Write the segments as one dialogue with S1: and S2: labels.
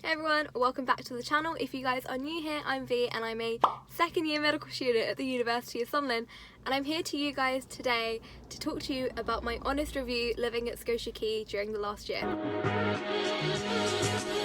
S1: Hey everyone, welcome back to the channel. If you guys are new here, I'm V and I'm a second year medical student at the University of Sunderland, and I'm here to you guys today to talk to you about my honest review living at Scotia Quay during the last year.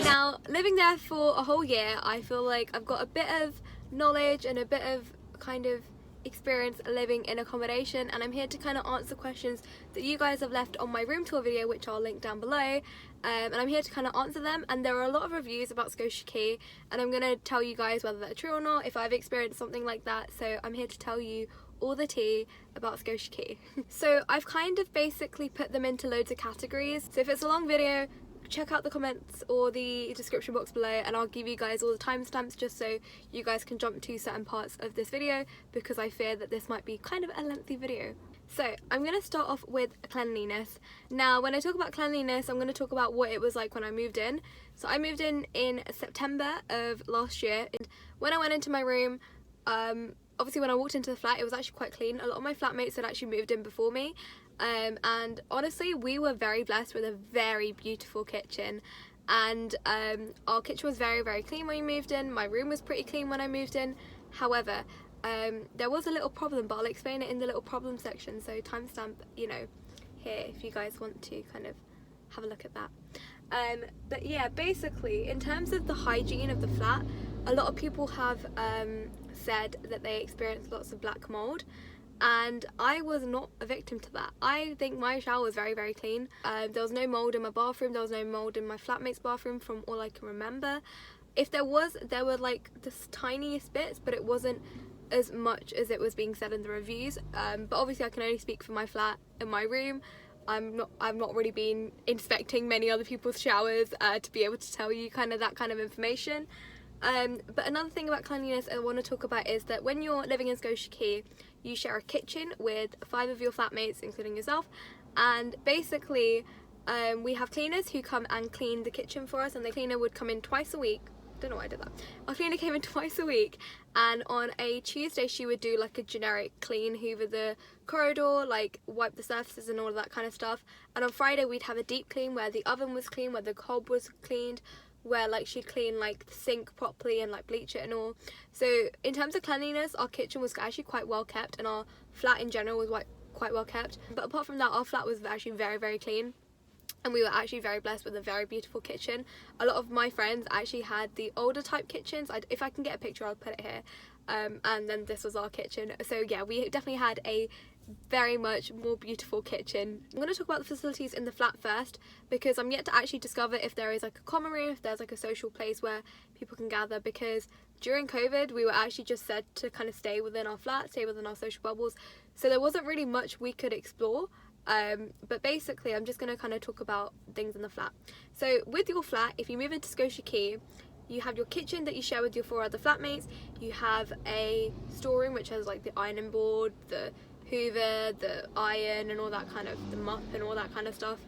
S1: Now, living there for a whole year, I feel like I've got a bit of knowledge and a bit of kind of experience living in accommodation, and I'm here to kind of answer questions that you guys have left on my room tour video, which I'll link down below, and I'm here to kind of answer them. And there are a lot of reviews about Scotia Quay, and I'm going to tell you guys whether they're true or not, if I've experienced something like that. So I'm here to tell you all the tea about Scotia Quay. So I've kind of basically put them into loads of categories, so if it's a long video, check out the comments or the description box below and I'll give you guys all the timestamps just so you guys can jump to certain parts of this video, because I fear that this might be kind of a lengthy video. So I'm going to start off with cleanliness. Now when I talk about cleanliness, I'm going to talk about what it was like when I moved in. So I moved in September of last year, and when I went into my room, obviously when I walked into the flat, it was actually quite clean. A lot of my flatmates had actually moved in before me, and honestly we were very blessed with a very beautiful kitchen, and our kitchen was very clean when we moved in. My room was pretty clean when I moved in. However, there was a little problem, but I'll explain it in the little problem section, so timestamp, you know, here if you guys want to kind of have a look at that. But yeah, basically in terms of the hygiene of the flat, a lot of people have said that they experienced lots of black mold, and I was not a victim to that. I think my shower was very clean. There was no mold in my bathroom, there was no mold in my flatmate's bathroom from all I can remember. If there was, there were like the tiniest bits, but it wasn't as much as it was being said in the reviews. But obviously I can only speak for my flat and my room. I've not really been inspecting many other people's showers to be able to tell you kind of that kind of information. But another thing about cleanliness I want to talk about is that when you're living in Scotia Quay, you share a kitchen with 5 of your flatmates, including yourself, and basically we have cleaners who come and clean the kitchen for us, and the cleaner would come in twice a week. Don't know why I did that. Our cleaner came in twice a week, and on a Tuesday she would do like a generic clean, hoover the corridor, like wipe the surfaces and all of that kind of stuff. And on Friday we'd have a deep clean where the oven was clean, where the hob was cleaned, where like she'd clean like the sink properly and like bleach it and all. So in terms of cleanliness, our kitchen was actually quite well kept, and our flat in general was quite well kept. But apart from that, our flat was actually very clean, and we were actually very blessed with a very beautiful kitchen. A lot of my friends actually had the older type kitchens. If I can get a picture, I'll put it here. And then this was our kitchen. So yeah, we definitely had a very much more beautiful kitchen. I'm going to talk about the facilities in the flat first, because I'm yet to actually discover if there is like a common room, if there's like a social place where people can gather, because during COVID we were actually just said to kind of stay within our flat, stay within our social bubbles, so there wasn't really much we could explore. But basically I'm just going to kind of talk about things in the flat. So with your flat, if you move into Scotia Quay, you have your kitchen that you share with your 4 other flatmates. You have a storeroom which has like the ironing board, the hoover, the iron and all that kind of, the mop and all that kind of stuff,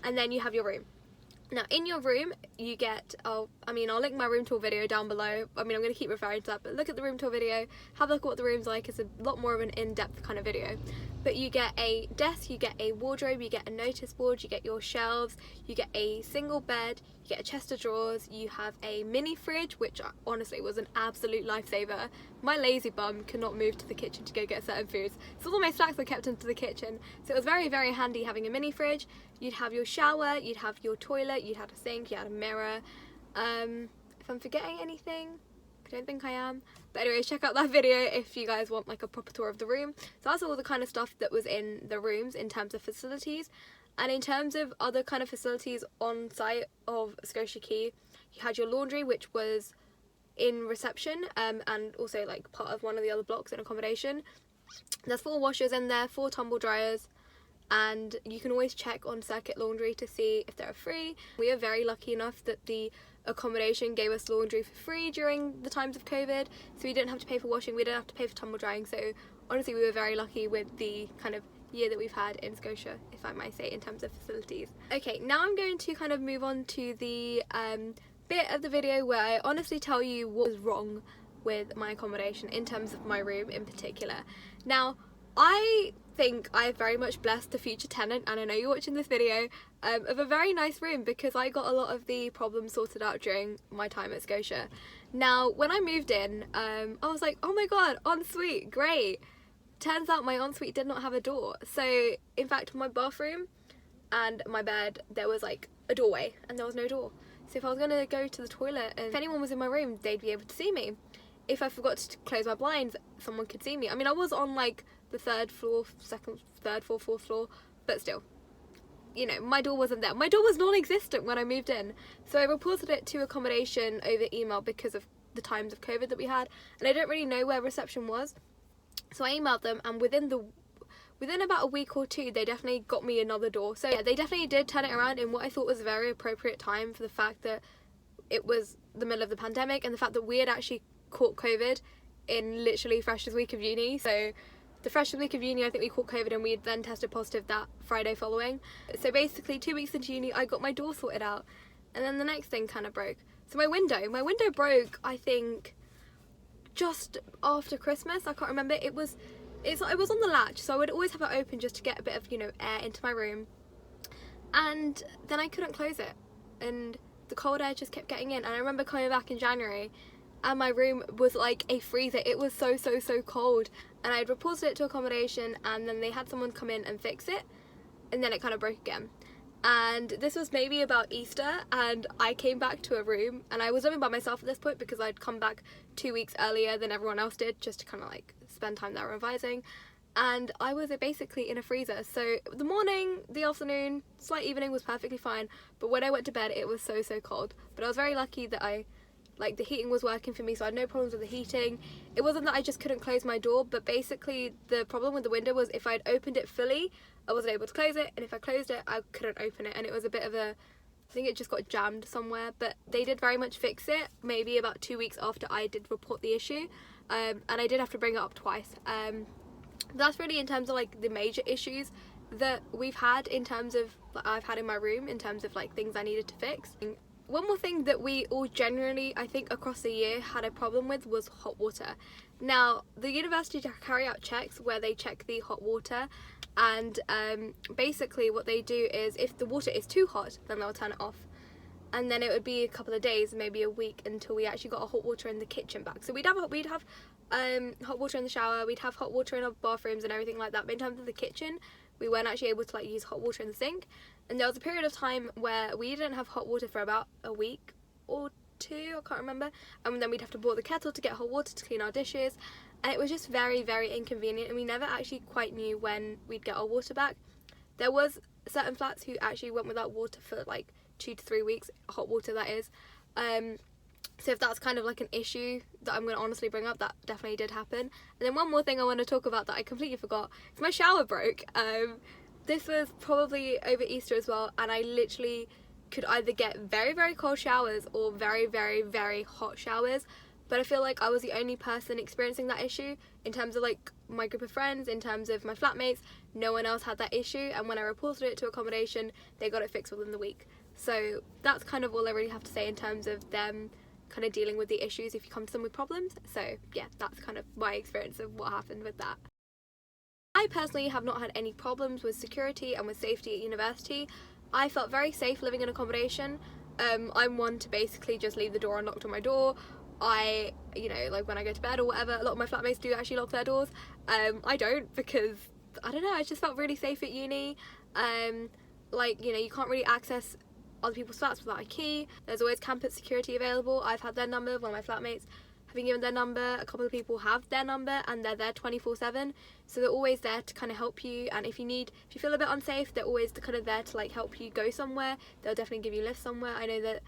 S1: and then you have your room. Now in your room you get, I'll link my room tour video down below. I'm going to keep referring to that, but look at the room tour video, have a look at what the room's like. It's a lot more of an in-depth kind of video. But you get a desk, you get a wardrobe, you get a notice board, you get your shelves, you get a single bed, you get a chest of drawers, you have a mini fridge, which honestly was an absolute lifesaver. My lazy bum could not move to the kitchen to go get certain foods, so all my snacks were kept into the kitchen. So it was very handy having a mini fridge. You'd have your shower, you'd have your toilet, you'd have a sink, you had a mirror. If I'm forgetting anything, I don't think I am, but anyways, check out that video if you guys want like a proper tour of the room. So that's all the kind of stuff that was in the rooms in terms of facilities. And in terms of other kind of facilities on site of Scotia Quay, you had your laundry, which was in reception, and also like part of one of the other blocks in accommodation. There's 4 washers in there, 4 tumble dryers, and you can always check on Circuit Laundry to see if they're free. We are very lucky enough that the accommodation gave us laundry for free during the times of COVID, so we didn't have to pay for washing, we didn't have to pay for tumble drying. So honestly we were very lucky with the kind of year that we've had in Scotia, if I might say, in terms of facilities. Okay, now I'm going to kind of move on to the bit of the video where I honestly tell you what was wrong with my accommodation in terms of my room in particular. Now I think I very much blessed the future tenant, and I know you're watching this video, of a very nice room because I got a lot of the problems sorted out during my time at Scotia. Now, when I moved in, I was like, oh my god, ensuite, great. Turns out my ensuite did not have a door. So, in fact, my bathroom and my bed, there was like a doorway and there was no door. So if I was going to go to the toilet and if anyone was in my room, they'd be able to see me. If I forgot to close my blinds, someone could see me. I mean, I was on like the third floor, fourth floor, but still, you know, my door wasn't there. My door was non-existent when I moved in. So I reported it to accommodation over email because of the times of COVID that we had, and I didn't really know where reception was. So I emailed them, and within about a week or two, they definitely got me another door. So yeah, they definitely did turn it around in what I thought was a very appropriate time for the fact that it was the middle of the pandemic and the fact that we had actually caught COVID in literally freshers week of uni. So the freshers week of uni, I think we caught COVID and we had then tested positive that Friday following. So basically 2 weeks into uni, I got my door sorted out, and then the next thing kind of broke. So my window broke, I think, just after Christmas. I can't remember. It was on the latch, so I would always have it open just to get a bit of, you know, air into my room, and then I couldn't close it and the cold air just kept getting in. And I remember coming back in January and my room was like a freezer. It was so cold, and I'd reported it to accommodation and then they had someone come in and fix it, and then it kind of broke again. And this was maybe about Easter, and I came back to a room, and I was living by myself at this point because I'd come back 2 weeks earlier than everyone else did, just to kind of like spend time there revising, and I was basically in a freezer. So the morning, the afternoon, slight evening was perfectly fine, but when I went to bed it was so cold. But I was very lucky that the heating was working for me, so I had no problems with the heating. It wasn't that I just couldn't close my door, but basically the problem with the window was if I'd opened it fully, I wasn't able to close it, and if I closed it, I couldn't open it, and it was a bit of a, I think it just got jammed somewhere. But they did very much fix it, maybe about 2 weeks after I did report the issue, and I did have to bring it up twice. That's really in terms of like the major issues that we've had in terms of, I've had in my room, in terms of like things I needed to fix. One more thing that we all generally, I think across the year, had a problem with was hot water. Now, the university carry out checks where they check the hot water, and basically what they do is if the water is too hot, then they'll turn it off. And then it would be a couple of days, maybe a week, until we actually got a hot water in the kitchen back. So we'd have hot water in the shower, we'd have hot water in our bathrooms and everything like that. But in terms of the kitchen, we weren't actually able to like use hot water in the sink. And there was a period of time where we didn't have hot water for about a week or two, I can't remember. And then we'd have to boil the kettle to get hot water to clean our dishes. And it was just very inconvenient, and we never actually quite knew when we'd get our water back. There was certain flats who actually went without water for like 2 to 3 weeks, hot water that is. So if that's kind of like an issue that I'm going to honestly bring up, that definitely did happen. And then one more thing I want to talk about that I completely forgot is my shower broke. This was probably over Easter as well, and I literally could either get very cold showers or very hot showers. But I feel like I was the only person experiencing that issue in terms of like my group of friends, in terms of my flatmates. No one else had that issue, and when I reported it to accommodation, they got it fixed within the week. So that's kind of all I really have to say in terms of them kind of dealing with the issues if you come to them with problems. So yeah, that's kind of my experience of what happened with that. I personally have not had any problems with security and with safety at university. I felt very safe living in accommodation. I'm one to basically just leave the door unlocked on my door. You know, like when I go to bed or whatever, a lot of my flatmates do actually lock their doors. I don't, because I don't know, I just felt really safe at uni. Like, you know, you can't really access other people's flats without a key. There's always campus security available. I've had their number, one of my flatmates have been given their number, a couple of people have their number, and they're there 24/7, so they're always there to kind of help you. And if you feel a bit unsafe, they're always kind of there to like help you go somewhere. They'll definitely give you lifts somewhere. I know that,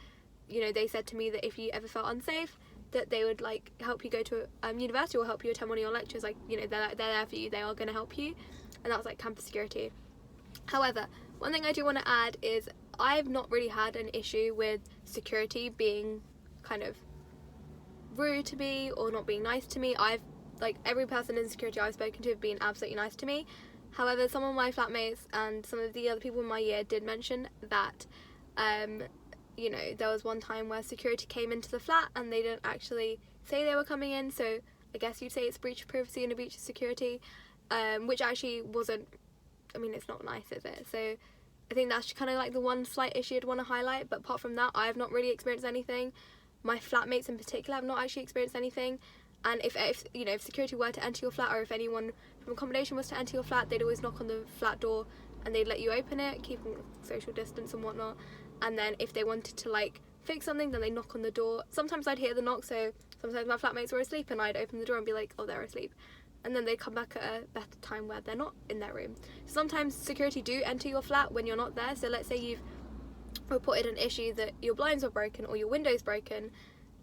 S1: you know, they said to me that if you ever felt unsafe, that they would like help you go to university or help you attend one of your lectures. Like, you know, they're there for you, they are going to help you, and that's like campus security. However, one thing I do want to add is I've not really had an issue with security being kind of rude to me or not being nice to me. I've, like, every person in security I've spoken to have been absolutely nice to me. However, some of my flatmates and some of the other people in my year did mention that you know, there was one time where security came into the flat and they didn't actually say they were coming in, so I guess you'd say it's breach of privacy and a breach of security. which actually wasn't, I mean, it's not nice, is it? So I think that's kind of like the one slight issue I'd want to highlight, but apart from that, I have not really experienced anything. My flatmates in particular have not actually experienced anything. And if you know, if security were to enter your flat, or if anyone from accommodation was to enter your flat, they'd always knock on the flat door and they'd let you open it, keeping social distance and whatnot. And then if they wanted to like fix something, then they knock on the door. Sometimes I'd hear the knock, so sometimes my flatmates were asleep and I'd open the door and be like, oh, they're asleep. And then they come back at a better time where they're not in their room. Sometimes security do enter your flat when you're not there. So let's say you've reported an issue that your blinds are broken or your window's broken,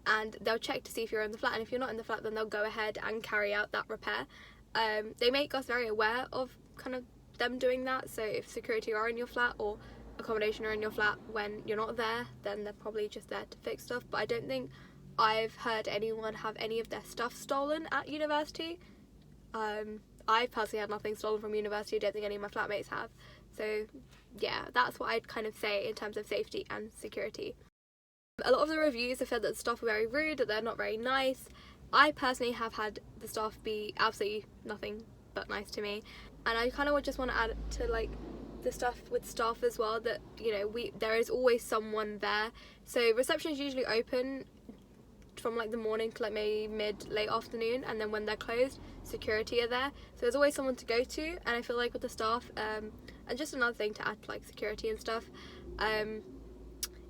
S1: and they'll check to see if you're in the flat, and if you're not in the flat, then they'll go ahead and carry out that repair. They make us very aware of kind of them doing that, so if security are in your flat or accommodation are in your flat when you're not there, then they're probably just there to fix stuff. But I don't think I've heard anyone have any of their stuff stolen at university. I personally had nothing stolen from university. I don't think any of my flatmates have. So yeah, that's what I'd kind of say in terms of safety and security. A lot of the reviews have said that the staff are very rude, that they're not very nice. I personally have had the staff be absolutely nothing but nice to me, and I kind of just want to add to like the stuff with staff as well, that you know, there is always someone there. So reception is usually open from like the morning to like maybe late afternoon, and then when they're closed, security are there, so there's always someone to go to. And I feel like with the staff, and just another thing to add to like security and stuff,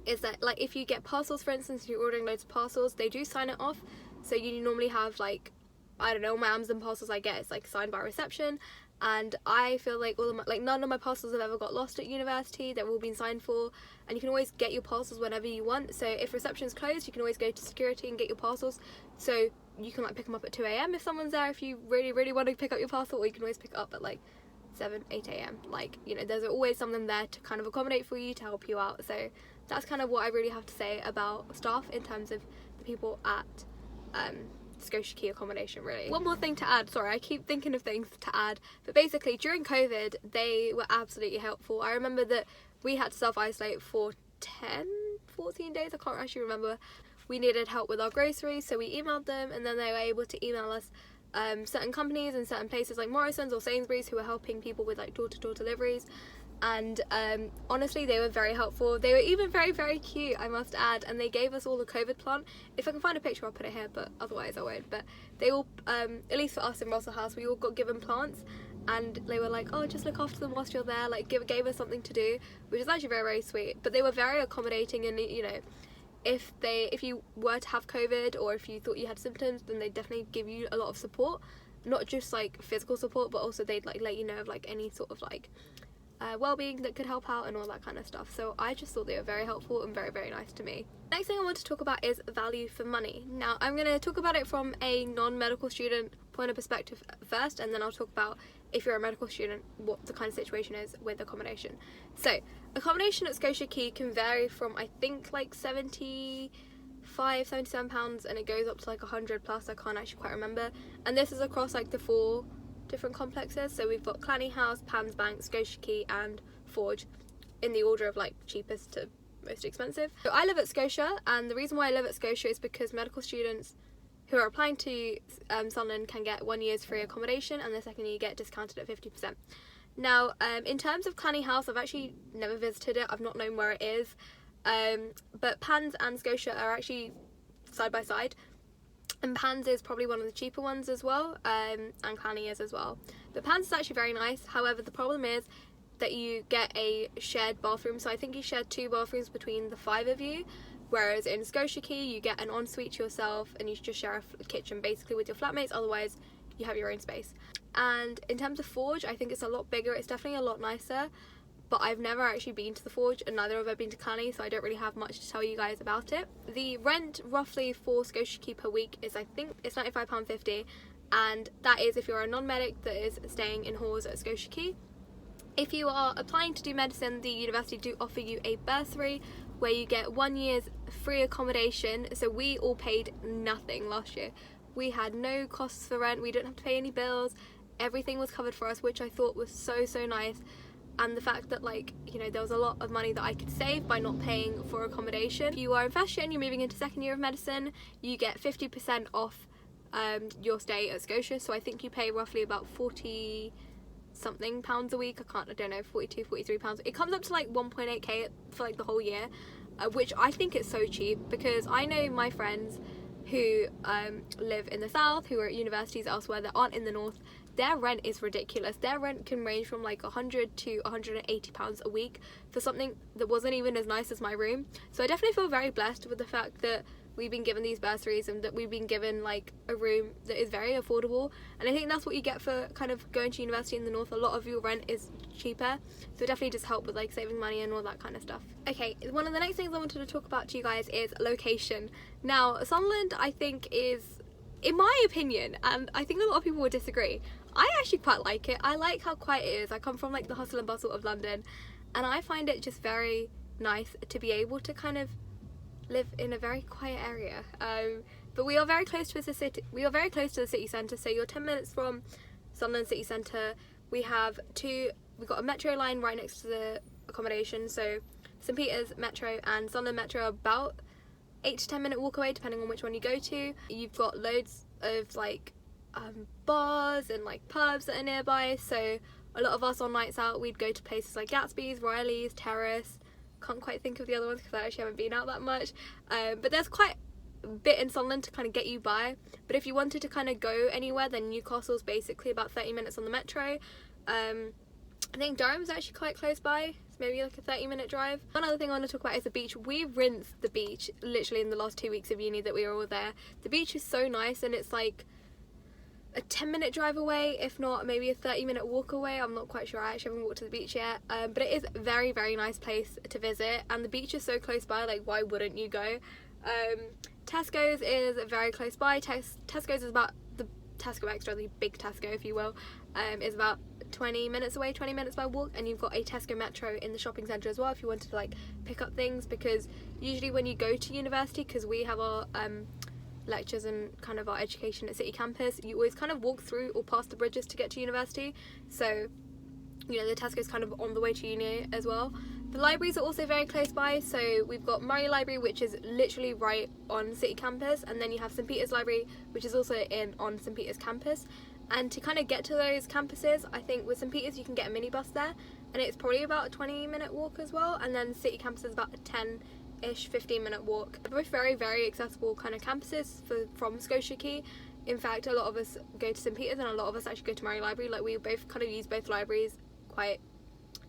S1: is that like if you get parcels, for instance, if you're ordering loads of parcels, they do sign it off. So you normally have like, I don't know, my Amazon parcels I get, it's like signed by reception, and I feel like all of my, like none of my parcels have ever got lost at university. They've all been signed for, and you can always get your parcels whenever you want. So if reception's closed, you can always go to security and get your parcels. So you can like pick them up at 2 a.m. if someone's there, if you really want to pick up your parcel, or you can always pick it up at like 8 a.m. Like, you know, there's always someone there to kind of accommodate for you, to help you out. So that's kind of what I really have to say about staff in terms of the people at Scotia Quay accommodation, really. One more thing to add, sorry, I keep thinking of things to add, but basically during COVID they were absolutely helpful. I remember that we had to self-isolate for 14 days, I can't actually remember. We needed help with our groceries, so we emailed them, and then they were able to email us certain companies and certain places like Morrison's or Sainsbury's who were helping people with like door-to-door deliveries. And honestly, they were very helpful. They were even very cute, I must add, and they gave us all the COVID plant. If I can find a picture, I'll put it here, but otherwise I won't. But they all, at least for us in Russell House, we all got given plants, and they were like, oh, just look after them whilst you're there, like gave us something to do, which is actually very sweet. But they were very accommodating, and you know, if you were to have COVID, or if you thought you had symptoms, then they definitely give you a lot of support, not just like physical support, but also they'd like let you know of like any sort of like well-being that could help out and all that kind of stuff. So I just thought they were very helpful and very nice to me. Next thing I want to talk about is value for money. Now I'm going to talk about it from a non-medical student point of perspective first, and then I'll talk about if you're a medical student, what the kind of situation is with accommodation. So accommodation at Scotia Quay can vary from I think like £77, and it goes up to like 100 plus, I can't actually quite remember. And this is across like the 4 different complexes. So we've got Clanny House, Pans Bank, Scotia Quay and Forge, in the order of like cheapest to most expensive. So I live at Scotia, and the reason why I live at Scotia is because medical students who are applying to Sunderland can get 1 year's free accommodation, and the second year you get discounted at 50%. Now in terms of Clanny House, I've actually never visited it, I've not known where it is, but Pans and Scotia are actually side by side. And Pans is probably one of the cheaper ones as well, and Clanny is as well. But Pans is actually very nice. However, the problem is that you get a shared bathroom. So I think you share 2 bathrooms between the 5 of you, whereas in Scotia Quay you get an ensuite to yourself, and you just share a kitchen basically with your flatmates. Otherwise, you have your own space. And in terms of Forge, I think it's a lot bigger. It's definitely a lot nicer. But I've never actually been to the Forge, and neither have I been to Clanny, so I don't really have much to tell you guys about it. The rent roughly for Scotia Quay per week is, I think it's £95.50, and that is if you're a non-medic that is staying in halls at Scotia Quay. If you are applying to do medicine, the university do offer you a bursary where you get 1 year's free accommodation. So we all paid nothing last year. We had no costs for rent, we didn't have to pay any bills, everything was covered for us, which I thought was so nice. And the fact that, like, you know, there was a lot of money that I could save by not paying for accommodation. If you are in first year and you're moving into second year of medicine, you get 50% off your stay at Scotia. So I think you pay roughly about 40 something pounds a week. I don't know, 42, 43 pounds. It comes up to like 1.8k for like the whole year, which I think is so cheap, because I know my friends who live in the south, who are at universities elsewhere that aren't in the north. Their rent is ridiculous. Their rent can range from like 100 to 180 pounds a week for something that wasn't even as nice as my room. So I definitely feel very blessed with the fact that we've been given these bursaries and that we've been given like a room that is very affordable. And I think that's what you get for kind of going to university in the north. A lot of your rent is cheaper, so it definitely just help with like saving money and all that kind of stuff. Okay, one of the next things I wanted to talk about to you guys is location. Now, Sunderland, I think, is, in my opinion, and I think a lot of people would disagree, I actually quite like it. I like how quiet it is. I come from like the hustle and bustle of London, and I find it just very nice to be able to kind of live in a very quiet area. But we are very close to the city. We are very close to the city centre. So you're 10 minutes from Sunderland city centre. We've got a metro line right next to the accommodation. So St Peter's Metro and Sunderland Metro are about 8 to 10 minute walk away, depending on which one you go to. You've got loads of like bars and like pubs that are nearby. So a lot of us on nights out, we'd go to places like Gatsby's, Riley's, Terrace. Can't quite think of the other ones because I actually haven't been out that much. But there's quite a bit in Sunderland to kind of get you by. But if you wanted to kind of go anywhere, then Newcastle's basically about 30 minutes on the metro. I think Durham's actually quite close by. It's maybe like a 30-minute drive. One other thing I want to talk about is the beach. We rinsed the beach literally in the last 2 weeks of uni that we were all there. The beach is so nice, and it's like a 10-minute drive away, if not maybe a 30-minute walk away. I'm not quite sure. I actually haven't walked to the beach yet, but it is a very, very nice place to visit, and the beach is so close by. Like, why wouldn't you go? Tesco's is very close by. Tesco's is about, the Tesco Extra, the big Tesco if you will, is about 20 minutes away, 20 minutes by walk. And you've got a Tesco Metro in the shopping centre as well if you wanted to like pick up things, because usually when you go to university, because we have our lectures and kind of our education at city campus, you always kind of walk through or past the bridges to get to university. So, you know, the Tesco's kind of on the way to uni as well. The libraries are also very close by. So we've got Murray Library, which is literally right on city campus, and then you have St Peter's Library, which is also on St Peter's campus. And to kind of get to those campuses, I think with St Peter's you can get a minibus there, and it's probably about a 20-minute walk as well. And then city campus is about a 10-ish 15-minute walk. They're both very, very accessible kind of campuses from Scotia Quay. In fact, a lot of us go to St Peter's and a lot of us actually go to Murray Library. Like, we both kind of use both libraries quite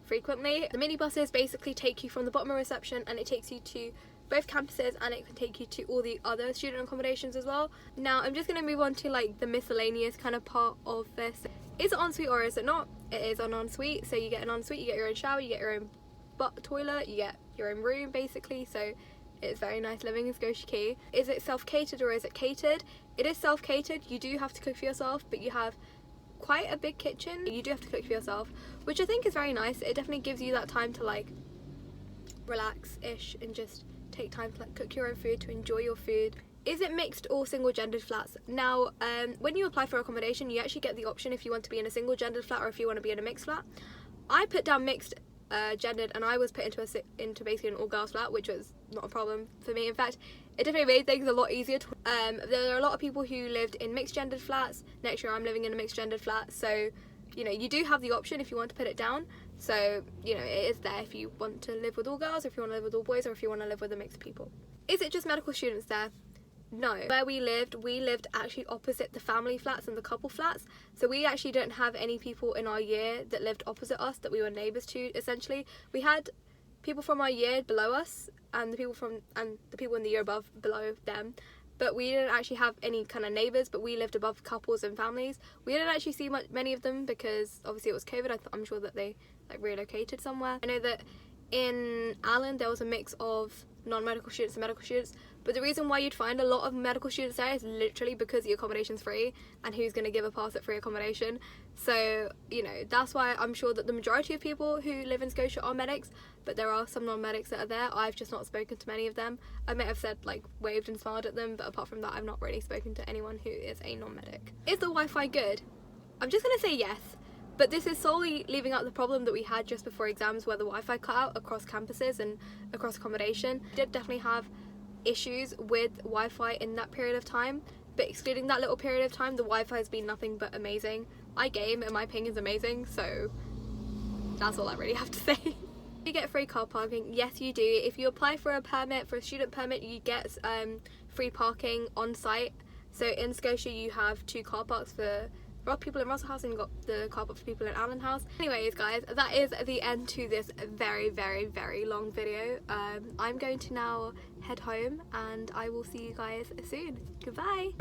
S1: frequently. The minibuses basically take you from the bottom of reception, and it takes you to both campuses, and it can take you to all the other student accommodations as well. Now I'm just going to move on to like the miscellaneous kind of part of this. Is it ensuite or is it not? It is an ensuite. So you get an ensuite, you get your own shower, you get your own toilet, you get your own room basically. So it's very nice living in Scotia Quay. Is it self-catered or is it catered? It is self-catered. You do have to cook for yourself, but you have quite a big kitchen. You do have to cook for yourself, which I think is very nice. It definitely gives you that time to like relax-ish and just take time to like cook your own food, to enjoy your food. Is it mixed or single gendered flats? Now when you apply for accommodation, you actually get the option if you want to be in a single gendered flat or if you want to be in a mixed flat. I put down mixed gendered, and I was put into basically an all girls flat, which was not a problem for me. In fact, it definitely made things a lot easier. There are a lot of people who lived in mixed gendered flats. Next year I'm living in a mixed gendered flat, so you know, you do have the option if you want to put it down. So, you know, it is there if you want to live with all girls, or if you want to live with all boys, or if you want to live with a mix of people. Is it just medical students there? No. Where we lived actually opposite the family flats and the couple flats. So we actually don't have any people in our year that lived opposite us that we were neighbours to, essentially. We had people from our year below us, and the people in the year above below them. But we didn't actually have any kind of neighbours, but we lived above couples and families. We didn't actually see many of them because obviously it was COVID. I'm sure that they like relocated somewhere. I know that in Ireland there was a mix of non-medical students and medical students, but the reason why you'd find a lot of medical students there is literally because the accommodation's free, and who's going to give a pass at free accommodation? So, you know, that's why I'm sure that the majority of people who live in Scotia are medics, but there are some non-medics that are there. I've just not spoken to many of them. I may have said, like, waved and smiled at them, but apart from that, I've not really spoken to anyone who is a non-medic. Is the Wi-Fi good? I'm just going to say yes, but this is solely leaving out the problem that we had just before exams where the Wi-Fi cut out across campuses and across accommodation. We did definitely have issues with Wi-Fi in that period of time. but excluding that little period of time, the Wi-Fi has been nothing but amazing. I game and my ping is amazing, so that's all I really have to say. You get free car parking. Yes, you do. If you apply for a permit, for a student permit, you get free parking on site. So in Scotia you have 2 car parks for people in Russell House, and you've got the car park for people in Allen House. Anyways guys, that is the end to this very, very, very long video. I'm going to now head home and I will see you guys soon. Goodbye.